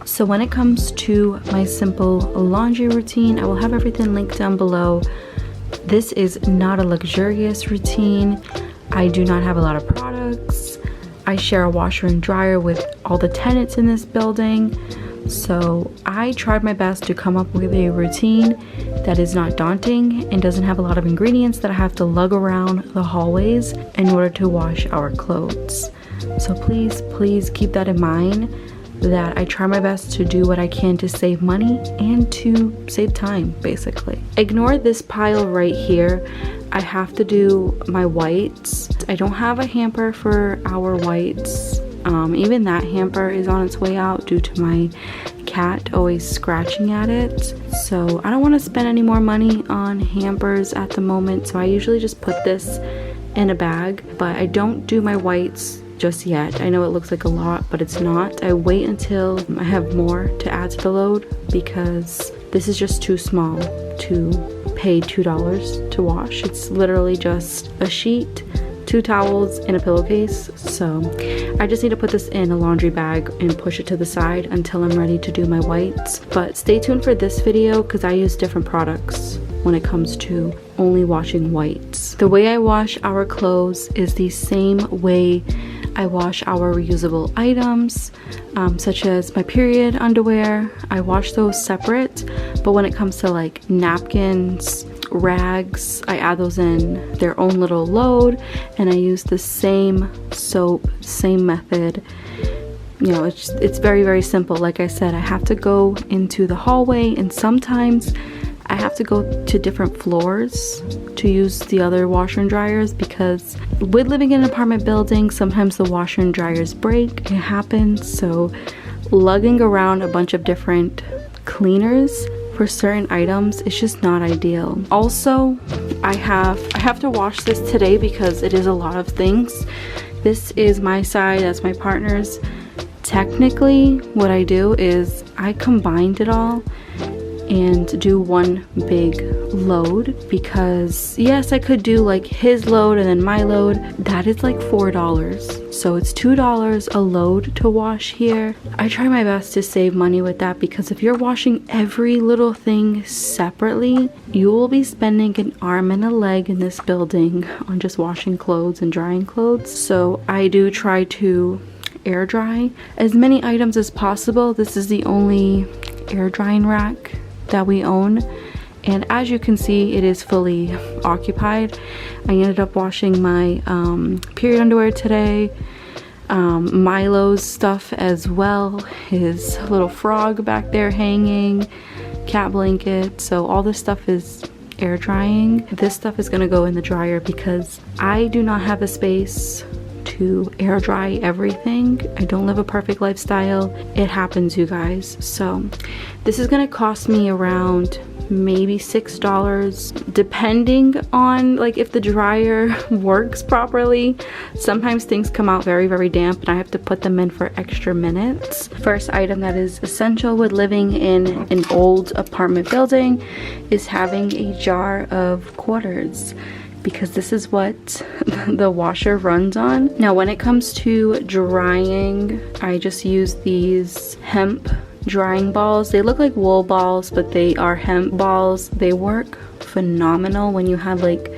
So when it comes to my simple laundry routine, I will have everything linked down below. This is not a luxurious routine. I do not have a lot of products. I share a washer and dryer with all the tenants in this building. So I tried my best to come up with a routine that is not daunting and doesn't have a lot of ingredients that I have to lug around the hallways in order to wash our clothes. So please keep that in mind, that I try my best to do what I can to save money and to save time, basically. Ignore this pile right here. I have to do my whites. I don't have a hamper for our whites. Even that hamper is on its way out due to my cat always scratching at it. So I don't want to spend any more money on hampers at the moment, so I usually just put this in a bag, but I don't do my whites just yet. I know it looks like a lot, but it's not. I wait until I have more to add to the load because this is just too small to pay $2 to wash. It's literally just a sheet, 2 towels, and a pillowcase. So I just need to put this in a laundry bag and push it to the side until I'm ready to do my whites. But stay tuned for this video because I use different products when it comes to only washing whites. The way I wash our clothes is the same way I wash our reusable items, such as my period underwear. I wash those separate, but when it comes to like napkins, rags, I add those in their own little load, and I use the same soap, same method. You know, it's very simple. Like I said, I have to go into the hallway, and sometimes I have to go to different floors to use the other washer and dryers because with living in an apartment building, sometimes the washer and dryers break. It happens. So lugging around a bunch of different cleaners for certain items is just not ideal. Also, I have to wash this today because it is a lot of things. This is my side, that's my partner's. Technically, what I do is I combined it all and do one big load because yes, I could do like his load and then my load. That is like $4, so it's $2 a load to wash here. I try my best to save money with that because if you're washing every little thing separately, you will be spending an arm and a leg in this building on just washing clothes and drying clothes. So I do try to air dry as many items as possible. This is the only air drying rack that we own, and as you can see, it is fully occupied. I ended up washing my period underwear today, Milo's stuff as well, his little frog back there hanging, cat blanket. So all this stuff is air drying. This stuff is gonna go in the dryer because I do not have a space to air dry everything. I don't live a perfect lifestyle. It happens, you guys. So this is gonna cost me around maybe $6 depending on like if the dryer works properly. Sometimes things come out very damp and I have to put them in for extra minutes. First item that is essential with living in an old apartment building is having a jar of quarters, because this is what the washer runs on. Now when it comes to drying, I just use these hemp drying balls. They look like wool balls, but they are hemp balls. They work phenomenal when you have like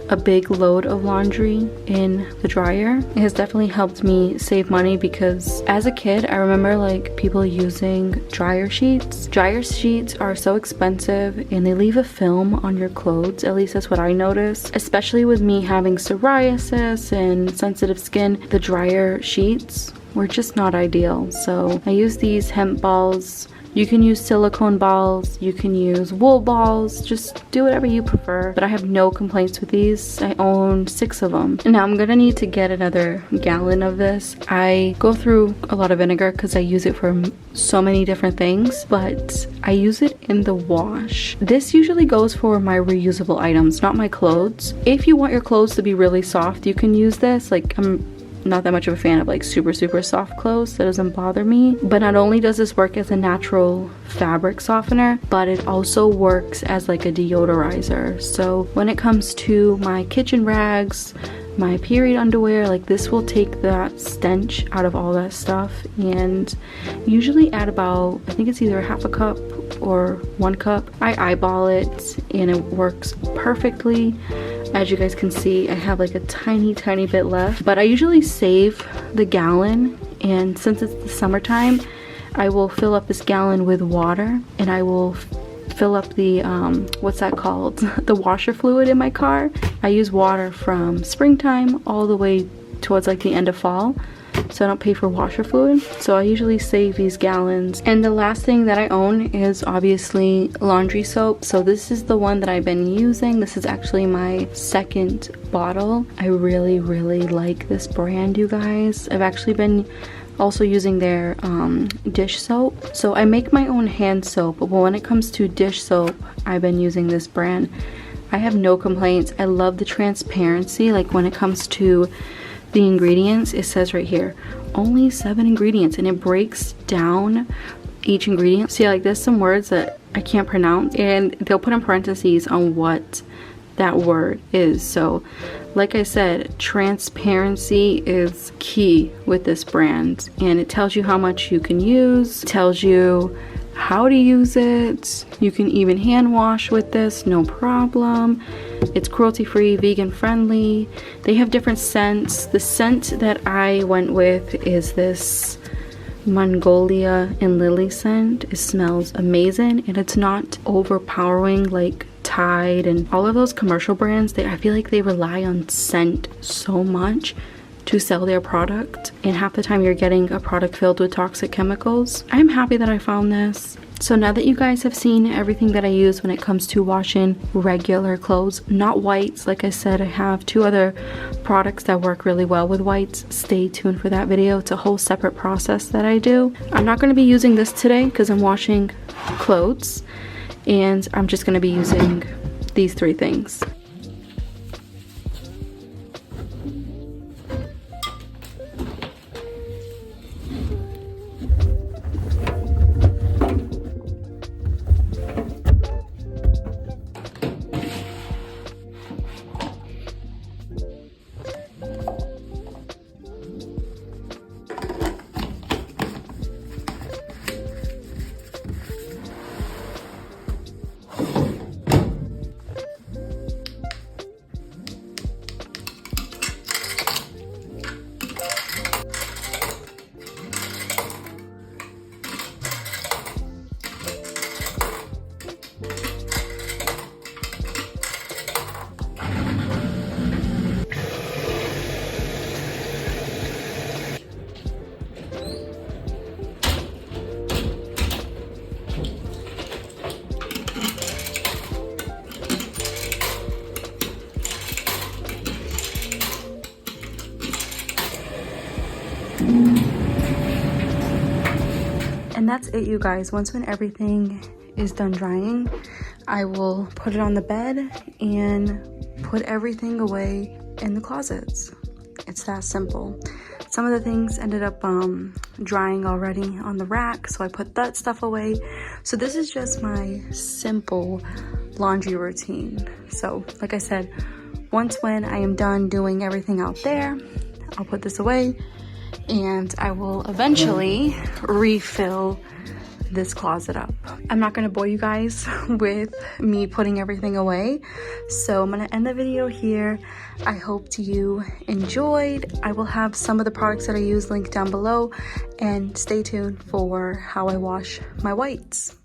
a big load of laundry in the dryer. It has definitely helped me save money because as a kid, I remember like people using dryer sheets. Dryer sheets are so expensive and they leave a film on your clothes. At least that's what I noticed. Especially with me having psoriasis and sensitive skin, the dryer sheets were just not ideal. So I use these hemp balls. You can use silicone balls, you can use wool balls, just do whatever you prefer. But I have no complaints with these. I own 6 of them. Now I'm gonna need to get another gallon of this. I go through a lot of vinegar because I use it for so many different things, but I use it in the wash. This usually goes for my reusable items, not my clothes. If you want your clothes to be really soft, you can use this. Like I'm not that much of a fan of like super soft clothes. That doesn't bother me. But not only does this work as a natural fabric softener, but it also works as like a deodorizer. So when it comes to my kitchen rags, my period underwear. Like this will take that stench out of all that stuff, and usually add about, I think it's either half a cup or 1 cup. I eyeball it and it works perfectly. As you guys can see, I have like a tiny bit left, but I usually save the gallon, and since it's the summertime, I will fill up this gallon with water, and I will fill up the what's that called, the washer fluid in my car. I use water from springtime all the way towards like the end of fall, so I don't pay for washer fluid. So I usually save these gallons. And the last thing that I own is obviously laundry soap. So this is the one that I've been using. This is actually my second bottle. I really like this brand, you guys. I've actually been also using their dish soap. So I make my own hand soap, but when it comes to dish soap, I've been using this brand. I have no complaints. I love the transparency. Like when it comes to the ingredients, it says right here only 7 ingredients, and it breaks down each ingredient. See, like there's some words that I can't pronounce, and they'll put in parentheses on what that word is. So like I said, transparency is key with this brand, and it tells you how much you can use, tells you how to use it. You can even hand wash with this, no problem. It's cruelty free, vegan friendly. They have different scents. The scent that I went with is this Mongolia and Lily scent. It smells amazing, and it's not overpowering like Tide and all of those commercial brands. I feel like they rely on scent so much to sell their product, and half the time you're getting a product filled with toxic chemicals. I'm happy that I found this. So now that you guys have seen everything that I use when it comes to washing regular clothes, not whites, like I said, I have 2 other products that work really well with whites. Stay tuned for that video. It's a whole separate process that I do. I'm not going to be using this today because I'm washing clothes, and I'm just going to be using these 3 things. And that's it, you guys. Once when everything is done drying, I will put it on the bed and put everything away in the closets. It's that simple. Some of the things ended up drying already on the rack, so I put that stuff away. So this is just my simple laundry routine. So like I said, once when I am done doing everything out there, I'll put this away, and I will eventually refill this closet up. I'm not gonna bore you guys with me putting everything away, so I'm gonna end the video here. I hope you enjoyed. I will have some of the products that I use linked down below, and stay tuned for how I wash my whites.